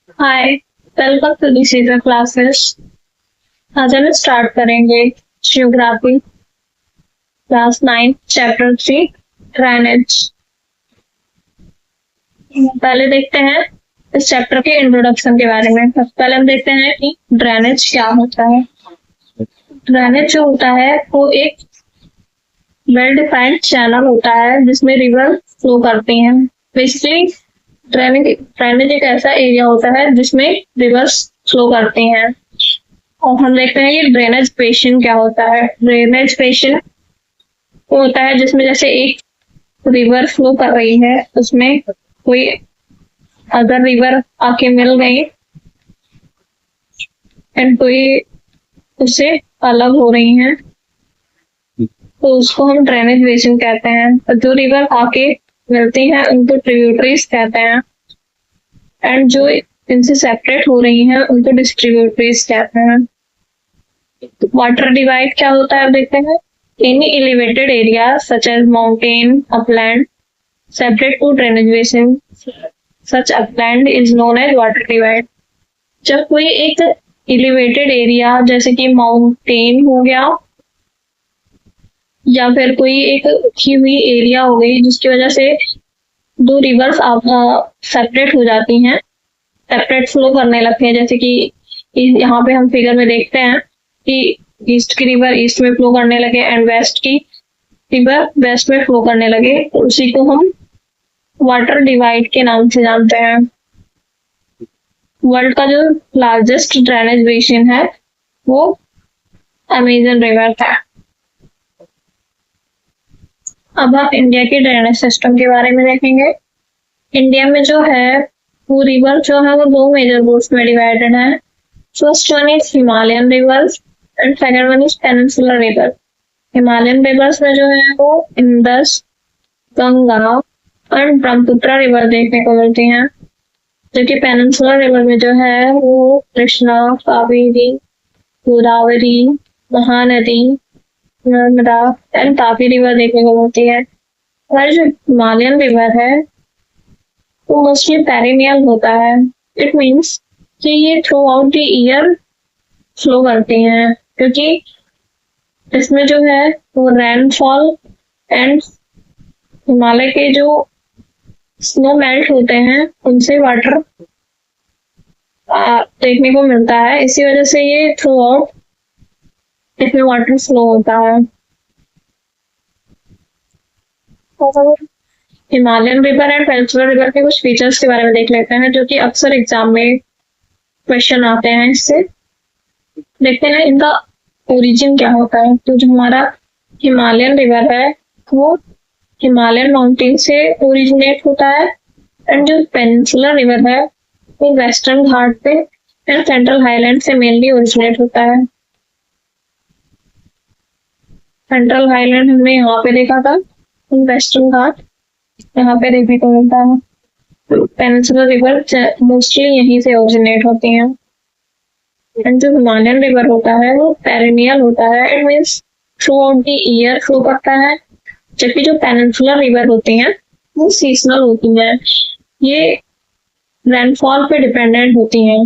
Hi, welcome to the season classes. आज हम start करेंगे जियोग्राफी क्लास 9 चैप्टर 3 ड्रेनेज। पहले देखते हैं इस चैप्टर के इंट्रोडक्शन के बारे में। सबसे पहले हम देखते हैं कि ड्रेनेज क्या होता है। ड्रेनेज जो होता है वो एक वेल डिफाइंड चैनल होता है जिसमें रिवर फ्लो करती हैं। बेसिकली ड्रेनेज एक ऐसा एरिया होता है जिसमें रिवर्स फ्लो करती हैं। और हम देखते हैं कि ड्रेनेज बेसिन क्या होता है। ड्रेनेज बेसिन वो होता है जिसमें जैसे एक रिवर फ्लो कर रही है, उसमें कोई अदर रिवर आके मिल गई एंड कोई उससे अलग हो रही है, तो उसको हम ड्रेनेज बेसिन कहते हैं। और जो रिवर आके मिलती हैं उनको ट्रिब्यूटरीज कहते हैं, एंड जो इनसे सेपरेट हो रही हैं उनको डिस्ट्रीब्यूटरीज कहते हैं। वाटर डिवाइड क्या होता है देखते हैं। Any elevated area such as mountain upland separate two drainage basin such upland is known as water divide. जब कोई एक एलिवेटेड एरिया जैसे कि माउंटेन हो गया या फिर कोई एक उठी हुई एरिया हो गई जिसकी वजह से दो रिवर्स सेपरेट हो जाती हैं, सेपरेट फ्लो करने लगते हैं, जैसे कि यहाँ पे हम फिगर में देखते हैं कि ईस्ट की रिवर ईस्ट में फ्लो करने लगे एंड वेस्ट की रिवर वेस्ट में फ्लो करने लगे, तो उसी को हम वाटर डिवाइड के नाम से जानते हैं। वर्ल्ड का जो लार्जेस्ट ड्रेनेज बेसिन है वो अमेजन रिवर है। अब हम इंडिया के ड्रेनेज सिस्टम के बारे में देखेंगे। इंडिया में जो है वो रिवर जो है वो दो मेजर ग्रुप्स में डिवाइडेड है। First one is Himalayan reverse and second one is peninsular river. Himalayan reverse में जो है वो इंदस, गंगा और ब्रह्मपुत्र रिवर देखने को मिलती हैं, जबकि पेनिनसुलर रिवर में जो है वो कृष्णा, कावेरी, गोदावरी, महानदी, नर्मदा एंड तापी रिवर देखने को मिलती है। और जो हिमालयन रिवर है वो मोस्टली पेरिनियल होता है। इट मीन्स कि ये through out the year flow करती हैं, क्योंकि इसमें जो है वो रेनफॉल एंड हिमालय के जो स्नो मेल्ट होते हैं उनसे वाटर देखने को मिलता है। इसी वजह से ये थ्रू आउट इसमें वाटर फ्लो होता है। Himalayan river and peninsular river के कुछ फीचर्स के बारे में देख लेते हैं जो कि अक्सर एग्जाम में क्वेश्चन आते हैं। इससे देखते हैं इनका ओरिजिन क्या होता है। तो जो हमारा हिमालयन रिवर है वो हिमालयन माउंटेन से ओरिजिनेट होता है, एंड जो पेनिनसुलर रिवर है वो वेस्टर्न घाट पे एंड सेंट्रल हाईलैंड से मेनली ओरिजिनेट होता है। सेंट्रल हाईलैंड हमने यहाँ पे देखा था, वेस्टर्न घाट यहाँ पे देखने को मिलता है। पेनिनसुलर रिवर मोस्टली यहीं से ओरिजिनेट होती हैं। एंड जो हिमालयन रिवर होता है वो पेरिनियल होता है। It means through out the year flow करता है, जबकि जो पेनिनसुलर रिवर होती हैं वो सीजनल होती हैं। ये रेनफॉल पे डिपेंडेंट होती हैं।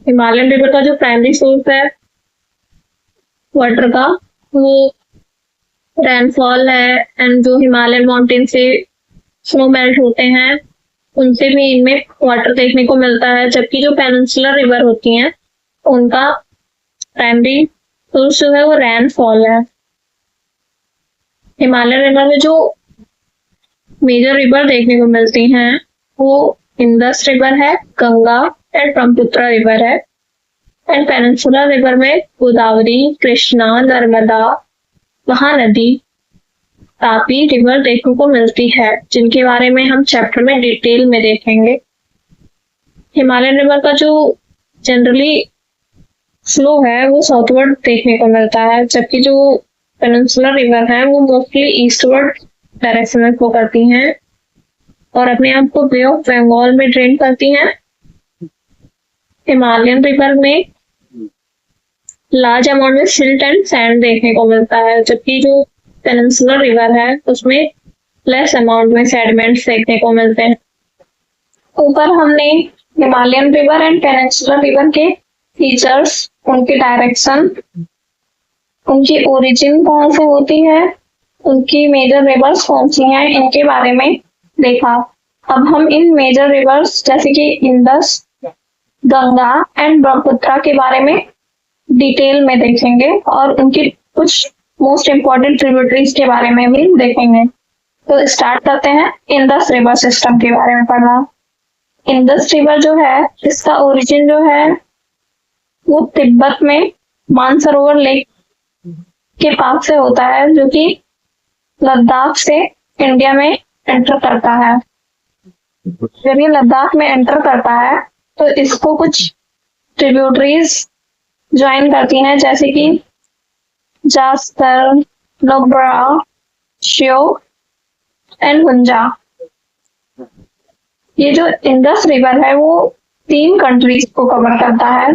हिमालयन रिवर का जो प्राइमरी सोर्स है वाटर का वो रेनफॉल है, एंड जो हिमालयन माउंटेन से स्नो मेल्ट होते हैं उनसे भी इनमें वाटर देखने को मिलता है, जबकि जो पेनिनसुलर रिवर होती हैं उनका प्राइमरी सोर्स जो है वो रेनफॉल है। हिमालयन रिवर में जो मेजर रिवर देखने को मिलती हैं वो इंदस रिवर है, गंगा एंड ब्रह्मपुत्र रिवर है। एंड पेनिनसुलर रिवर में गोदावरी, कृष्णा, नर्मदा, महानदी, तापी रिवर देखने को मिलती है, जिनके बारे में हम चैप्टर में डिटेल में देखेंगे। हिमालयन रिवर का जो जनरली फ्लो है वो साउथवर्ड देखने को मिलता है, जबकि जो पेनिनसुलर रिवर है वो मोस्टली ईस्टवर्ड डायरेक्शन में फ्लो करती हैं और अपने आप को बे ऑफ बंगाल में ड्रेन करती हैं। हिमालयन रिवर में लार्ज अमाउंट में सिल्ट एंड सैंड देखने को मिलता है, जबकि जो पेनिनसुलर रिवर है उसमें लेस अमाउंट में सेडिमेंट्स देखने को मिलते हैं। ऊपर हमने Himalayan river and peninsular river के फीचर्स, उनके डायरेक्शन, उनकी ओरिजिन कहाँ से होती है, उनकी मेजर रिवर्स कौन सी हैं, इनके बारे में देखा। अब हम इन मेजर रिवर्स जैसे कि इंडस, गंगा एंड ब्रह्मपुत्र के बारे में डिटेल में देखेंगे और उनकी कुछ मोस्ट इम्पोर्टेंट ट्रिब्यूटरीज के बारे में भी देखेंगे। तो स्टार्ट करते हैं इंडस रिवर सिस्टम के बारे में पढ़ना। इंडस रिवर जो है, इसका ओरिजिन जो है वो तिब्बत में मानसरोवर लेक के पास से होता है, जो कि लद्दाख से इंडिया में एंटर करता है। जब ये लद्दाख में एंटर करता है तो इसको कुछ ट्रिब्यूटरीज ज्वाइन करती हैं, जैसे कि जास्तर, नुब्रा, श्योक एंड हुंजा। ये जो इंडस रिवर है वो 3 कंट्रीज को कवर करता है।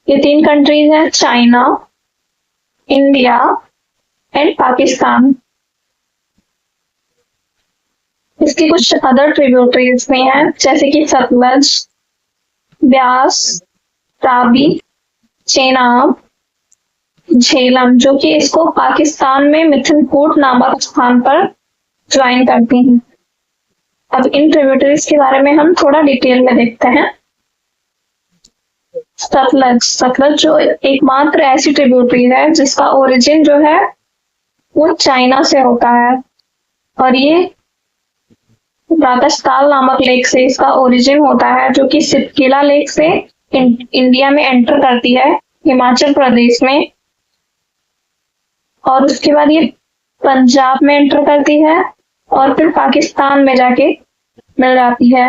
ये 3 कंट्रीज हैं चाइना, इंडिया एंड पाकिस्तान। इसकी कुछ अदर ट्रिब्यूटरीज भी हैं, जैसे कि सतलज, ब्यास, रावी, चेनाब, झेलम, जो कि इसको पाकिस्तान में मिथनकोट नामक स्थान पर ज्वाइन करती हैं। अब इन ट्रिब्यूटरीज के बारे में हम थोड़ा डिटेल में देखते हैं। सतलज जो एकमात्र ऐसी ट्रिब्यूटरी है जिसका ओरिजिन जो है वो चाइना से होता है, और ये राजस्थान नामक लेक से इसका ओरिजिन होता है, जो कि सिपकिला लेक से इंडिया में एंटर करती है हिमाचल प्रदेश में, और उसके बाद ये पंजाब में एंटर करती है और फिर पाकिस्तान में जाके मिल जाती है।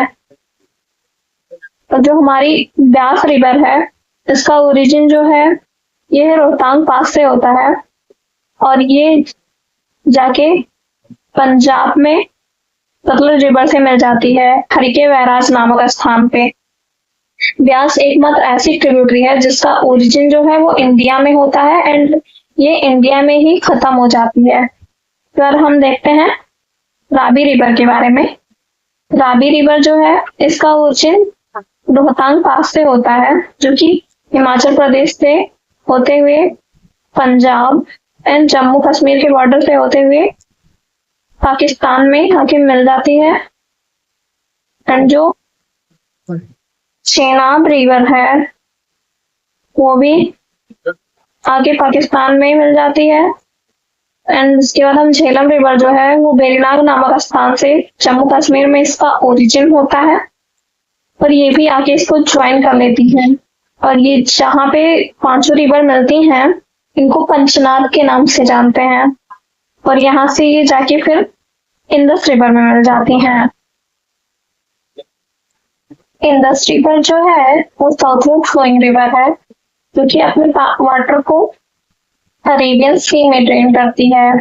और जो हमारी ब्यास रिवर है, इसका ओरिजिन जो है ये रोहतांग पास से होता है, और ये जाके पंजाब में सतलुज रिवर से मिल जाती है हरिके वैराज नामक स्थान पे। ब्यास एकमात्र ऐसी ट्रिब्यूटरी है जिसका ओरिजिन जो है वो इंडिया में होता है एंड ये इंडिया में ही खत्म हो जाती है। फिर हम देखते हैं रावी रिवर के बारे में। रावी रिवर जो है इसका ओरिजिन रोहतांग पास से होता है, जो कि हिमाचल प्रदेश से होते हुए पंजाब एंड जम्मू कश्मीर के बॉर्डर से होते हुए पाकिस्तान में आके मिल जाती है। एंड जो चेनाब रिवर है वो भी आगे पाकिस्तान में मिल जाती है। एंड उसके बाद हम झेलम रिवर जो है वो वेरीनाग नामक स्थान से जम्मू कश्मीर में इसका ओरिजिन होता है, और ये भी आके इसको ज्वाइन कर लेती है। और ये जहाँ पे 5 रिवर मिलती हैं इनको पंचनाद के नाम से जानते हैं, और यहाँ से ये जाके फिर इंडस रिवर में मिल जाती हैं। इंडस रिवर जो है वो साउथवर्ड फ्लोइंग रिवर है, जो कि अपने वाटर को अरेबियन सी में ड्रेन करती है।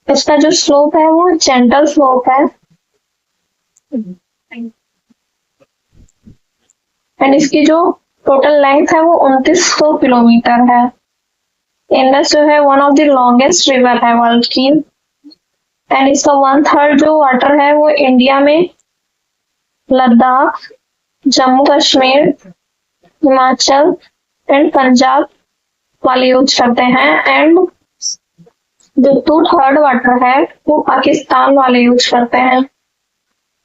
इसका जो स्लोप है वो जेंटल स्लोप है, एंड इसकी जो टोटल लेंथ है वो 2900 किलोमीटर है। इंडस जो है one of the longest river है वर्ल्ड की, एंड इसका 1/3 जो वाटर है वो इंडिया में लद्दाख, जम्मू कश्मीर, हिमाचल एंड पंजाब वाले यूज करते हैं, एंड जो 2/3 वाटर है वो पाकिस्तान वाले यूज करते हैं।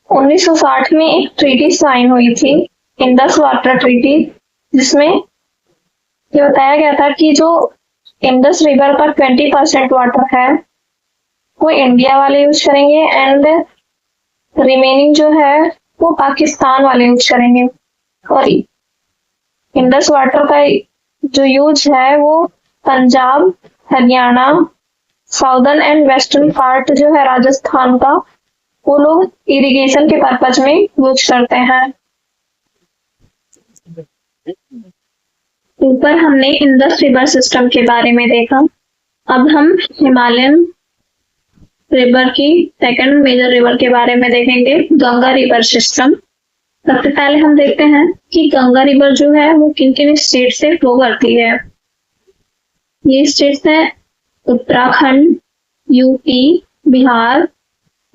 1960 में एक ट्रीटी साइन हुई थी, इंडस वाटर ट्रीटी, जिसमें ये बताया गया था कि जो इंडस रिवर का 20% वाटर है वो इंडिया वाले यूज करेंगे एंड रिमेनिंग जो है वो पाकिस्तान वाले यूज करेंगे। और इंडस वाटर का जो यूज है वो Punjab, Haryana, southern and western part जो है राजस्थान का, वो लोग इरिगेशन के पर्पज में यूज करते हैं। ऊपर हमने इंडस रिवर सिस्टम के बारे में देखा। अब हम हिमालयन रिवर की सेकंड मेजर रिवर के बारे में देखेंगे, गंगा रिवर सिस्टम। सबसे पहले हम देखते हैं कि गंगा रिवर जो है वो किन किन स्टेट से फ्लो करती है। ये स्टेट्स है उत्तराखंड, यूपी, बिहार,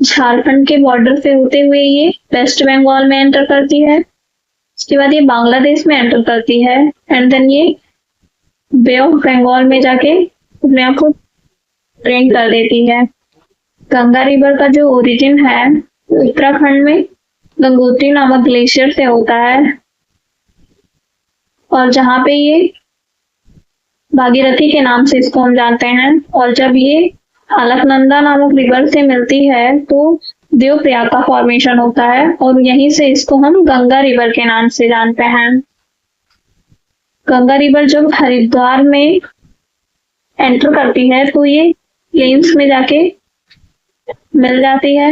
झारखंड के बॉर्डर से होते हुए ये वेस्ट बंगाल में एंटर करती है, उसके बाद ये बांग्लादेश में एंटर करती है एंड देन ये बे ऑफ बंगाल में जाके अपने आप को ड्रेन कर देती है। गंगा रिवर का जो ओरिजिन है उत्तराखंड में गंगोत्री नामक ग्लेशियर से होता है, और जहाँ पे ये भागीरथी के नाम से इसको हम जानते हैं। और जब ये अलकनंदा नामक रिवर से मिलती है तो देवप्रयाग का फॉर्मेशन होता है, और यहीं से इसको हम गंगा रिवर के नाम से जानते हैं। गंगा रिवर जब हरिद्वार में एंटर करती है तो ये प्लेन्स में जाके मिल जाती है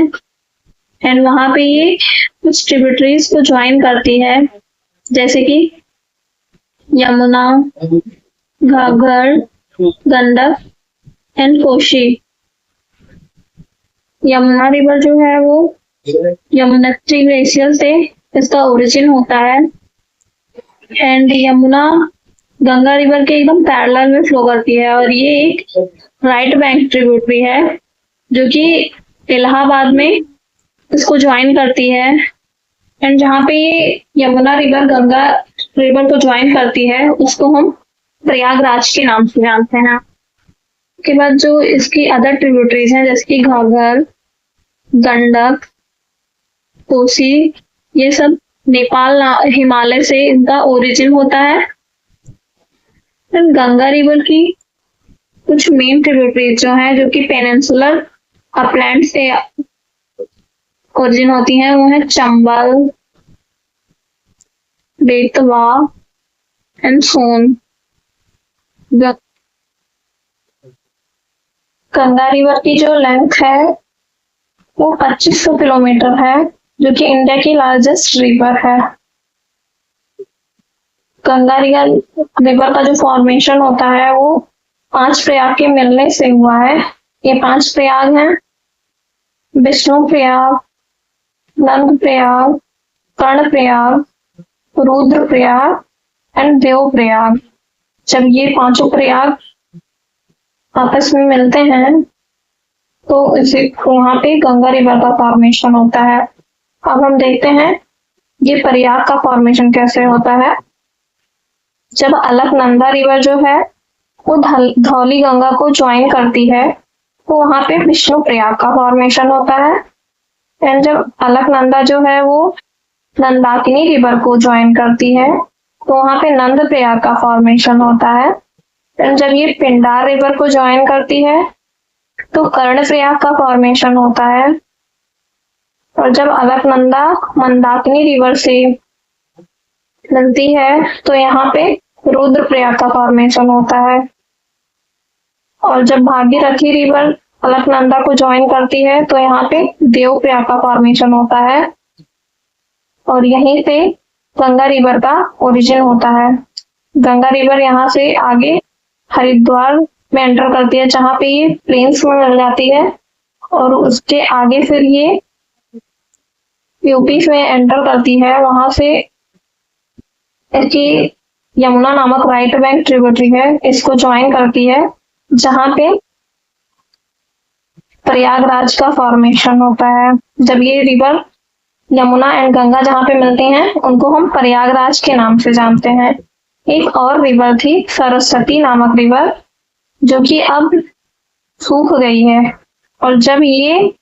एंड वहां पे ये कुछ ट्रिब्यूटरीज को ज्वाइन करती है, जैसे कि यमुना, घाघर, गंडक एंड कोशी। यमुना रिवर जो है वो यमुनोत्री ग्लेशियर से इसका ओरिजिन होता है एंड यमुना गंगा रिवर के एकदम पैरेलल में फ्लो करती है, और ये एक राइट बैंक ट्रिब्यूटरी है जो कि इलाहाबाद में इसको ज्वाइन करती है। एंड जहाँ पे ये यमुना रिवर गंगा रिवर को ज्वाइन करती है उसको हम प्रयागराज के नाम से जानते हैं। उसके बाद जो इसकी अदर ट्रिब्यूटरीज हैं जैसे कि घाघर, गंडक, कोसी, ये सब नेपाल हिमालय से इनका ओरिजिन होता है। गंगा रिवर की कुछ मेन ट्रिब्यूटरीज जो हैं जो कि पेनिनसुलर अपलैंड से ओरिजिन होती हैं वो है चंबल, बेतवा एंड सोन। गंगा रिवर की जो लेंथ है वो 2500 किलोमीटर है, जो कि इंडिया की लार्जेस्ट रिवर है। गंगा रिवर का जो फॉर्मेशन होता है वो 5 प्रयाग के मिलने से हुआ है। ये 5 प्रयाग हैं, विष्णु प्रयाग, नंद प्रयाग, कर्ण प्रयाग, रुद्र प्रयाग एंड देव प्रयाग। जब ये 5 प्रयाग आपस में मिलते हैं तो इसे वहां पे गंगा रिवर का फॉर्मेशन होता है। अब हम देखते हैं ये प्रयाग का फॉर्मेशन कैसे होता है। जब अलकनंदा रिवर जो है वो धौली गंगा को ज्वाइन करती है तो वहां पे विष्णु प्रयाग का फॉर्मेशन होता है। एंड जब अलकनंदा जो है वो नंदाकिनी रिवर को ज्वाइन करती है तो वहां पे नंद प्रयाग का फॉर्मेशन होता है। एंड जब ये पिंडार रिवर को ज्वाइन करती है तो कर्ण प्रयाग का फॉर्मेशन होता है। और जब अलकनंदा मंदाकिनी रिवर से मिलती है तो यहाँ पे रुद्र प्रयाग का फॉर्मेशन होता है। और जब भागीरथी रिवर अलकनंदा को ज्वाइन करती है तो यहाँ पे देव प्रयाग का फॉर्मेशन होता है, और यहीं से गंगा रिवर का ओरिजिन होता है। गंगा रिवर यहाँ से आगे हरिद्वार में एंटर करती है जहाँ पे ये प्लेन्स में मिल जाती है, और उसके आगे फिर ये यूपी में एंटर करती है। वहां से इसकी यमुना नामक राइट बैंक ट्रिब्यूटरी है, इसको ज्वाइन करती है जहाँ पे प्रयागराज का फॉर्मेशन होता है। जब ये रिवर यमुना एंड गंगा जहाँ पे मिलती हैं उनको हम प्रयागराज के नाम से जानते हैं। एक और रिवर थी सरस्वती नामक रिवर जो कि अब सूख गई है, और जब ये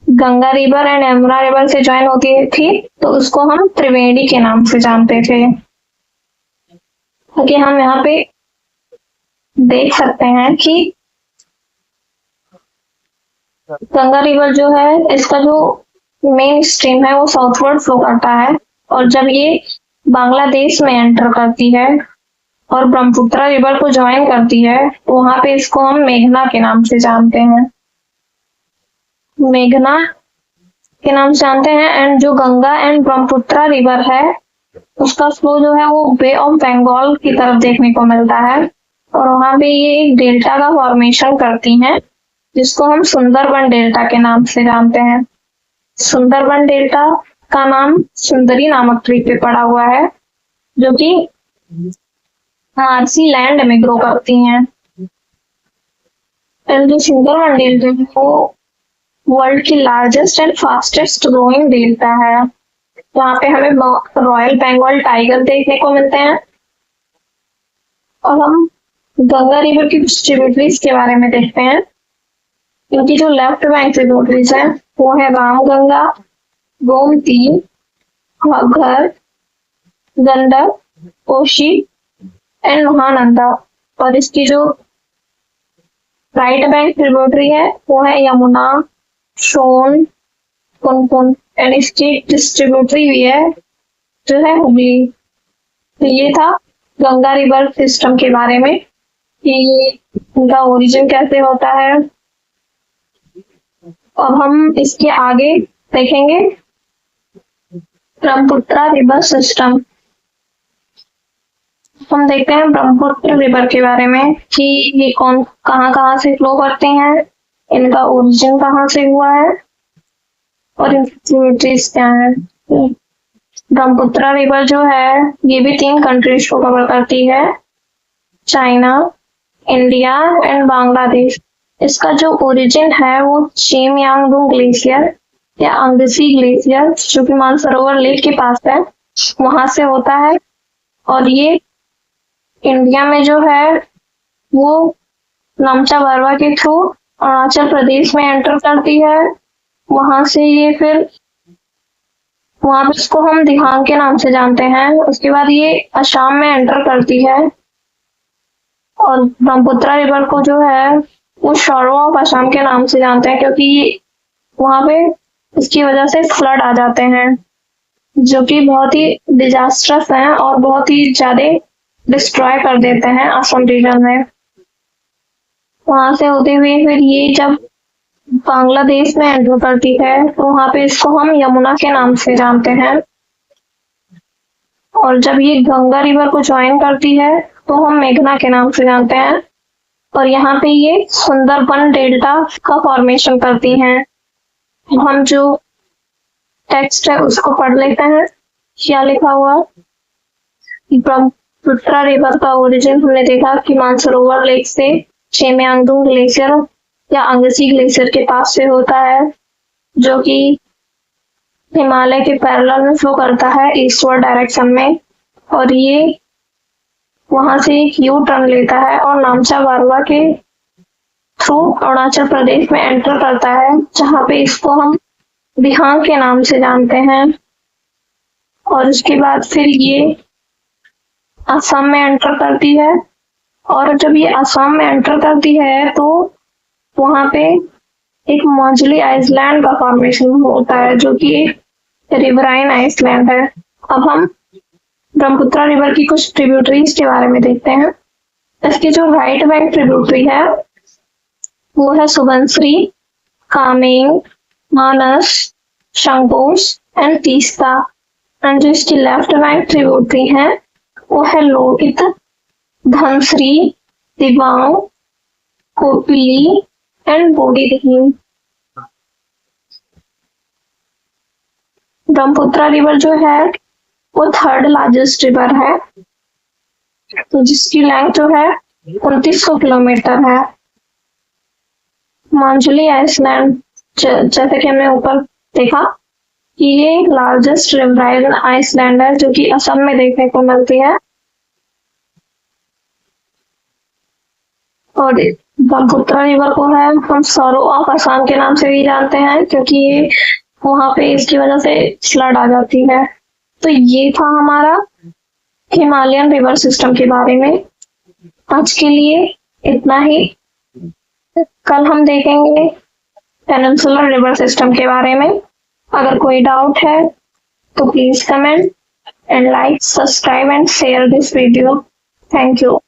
Ganga river and Yamuna river से ज्वाइन होती थी तो उसको हम त्रिवेणी के नाम से जानते थे। क्योंकि हम यहाँ पे देख सकते हैं कि गंगा रिवर जो है इसका जो मेन स्ट्रीम है वो साउथवर्ड फ्लो करता है, और जब ये बांग्लादेश में एंटर करती है और ब्रह्मपुत्र रिवर को ज्वाइन करती है तो वहां पे इसको हम मेघना के नाम से जानते हैं। मेघना के नाम से जानते हैं। एंड जो गंगा एंड ब्रह्मपुत्र रिवर है उसका फ्लो जो है वो बे ऑफ बंगाल की तरफ देखने को मिलता है, और वहां पे ये एक डेल्टा का फॉर्मेशन करती हैं जिसको हम सुंदरबन डेल्टा के नाम से जानते हैं। सुंदरबन डेल्टा का नाम सुंदरी नामक ट्री पे पड़ा हुआ है जो कि आरसी लैंड में ग्रो करती हैं। एंड जो सुंदरबन डेल्टा है वो वर्ल्ड की largest and fastest growing delta है। यहाँ पे हमें रॉयल बंगाल टाइगर देखने को मिलते हैं। और हम गंगा रिवर की कुछ ट्रिब्यूटरीज के बारे में देखते हैं। इनकी जो लेफ्ट बैंक ट्रिब्यूटरीज है वो है रामगंगा, गोमती, घग्गर, गंडक, कोशी एंड महानंदा। और इसकी जो राइट बैंक ट्रिब्यूटरी है वो है यमुना, सोन, पुनपुन एंड इसकी डिस्ट्रीब्यूटरी भी है जो है हुगली। तो ये था गंगा रिवर सिस्टम के बारे में कि इनका ओरिजिन कैसे होता है। अब हम इसके आगे देखेंगे ब्रह्मपुत्र रिवर सिस्टम। हम देखते हैं ब्रह्मपुत्र रिवर के बारे में कि ये कहाँ से फ्लो करते हैं, इनका ओरिजिन कहाँ से हुआ है और इनकी ट्रिब्यूटरीज क्या है। ब्रह्मपुत्र रिवर जो है ये भी 3 कंट्रीज को कवर करती है, चाइना, इंडिया एंड बांग्लादेश। इसका जो ओरिजिन है वो चेमयांगडू ग्लेशियर या अंगसी ग्लेशियर जो कि मानसरोवर लेक के पास है वहां से होता है। और ये इंडिया में जो है वो नामचा बरवा के थ्रू अरुणाचल प्रदेश में एंटर करती है। वहां से ये फिर वहां पे इसको हम दिहांग के नाम से जानते हैं। उसके बाद ये असम में एंटर करती है। और ब्रह्मपुत्र रिवर को जो है वो शोरो ऑफ असम के नाम से जानते हैं क्योंकि वहां पे इसकी वजह से फ्लड आ जाते हैं जो कि बहुत ही डिजास्टर्स हैं और बहुत ही ज्यादा डिस्ट्रॉय कर देते हैं असम रीजन में। वहां से होते हुए फिर ये जब बांग्लादेश में एंटर करती है तो वहां पे इसको हम यमुना के नाम से जानते हैं। और जब ये गंगा रिवर को ज्वाइन करती है तो हम मेघना के नाम से जानते हैं। और यहाँ पे ये सुंदरबन डेल्टा का फॉर्मेशन करती हैं। हम जो टेक्स्ट है उसको पढ़ लेते हैं। क्या लिखा हुआ, ब्रह्मपुत्र रिवर का ओरिजिन हमने देखा कि मानसरोवर लेक से चेमयांगडू ग्लेशियर या अंगसी ग्लेशियर के पास से होता है जो कि हिमालय के पैरेलल में फ्लो करता है ईस्टवर्ड डायरेक्शन में। और ये वहां से एक यू टर्न लेता है और नामचा बरवा के थ्रू अरुणाचल प्रदेश में एंटर करता है जहां पे इसको हम दिहांग के नाम से जानते हैं। और उसके बाद फिर ये असम में एंटर करती है। और जब ये असम में एंटर करती है तो वहां पे एक मौजली आइसलैंड का फॉर्मेशन होता है जो कि रिवराइन आइसलैंड है। अब हम ब्रह्मपुत्र रिवर की कुछ ट्रिब्यूटरीज के बारे में देखते हैं। इसकी जो राइट बैंक ट्रिब्यूटरी है वो है सुबनश्री, कामेंग, मानस, शंकोस एंड तीस्ता। एंड जो इसकी लेफ्ट बैंक ट्रिब्यूटरी है वो है लोहित, धनश्री, दिबांग, कोपिली एंड बोडीदिहिंग। ब्रह्मपुत्र रिवर जो है वो 3rd लार्जेस्ट रिवर है तो जिसकी लेंथ जो है 2900 किलोमीटर है। मांजुली आइसलैंड जैसे कि हमने ऊपर देखा कि ये लार्जेस्ट रिवराइन आइसलैंड है जो कि असम में देखने को मिलती है। और ब्रह्मपुत्र रिवर को है हम सौरो ऑफ असम के नाम से भी जानते हैं क्योंकि ये वहां पे इसकी वजह से फ्लड आ जाती है। तो ये था हमारा हिमालयन रिवर सिस्टम के बारे में। आज के लिए इतना ही। कल हम देखेंगे पेनिनसुलर रिवर सिस्टम के बारे में। अगर कोई डाउट है तो please comment and like, subscribe and share this video. Thank you.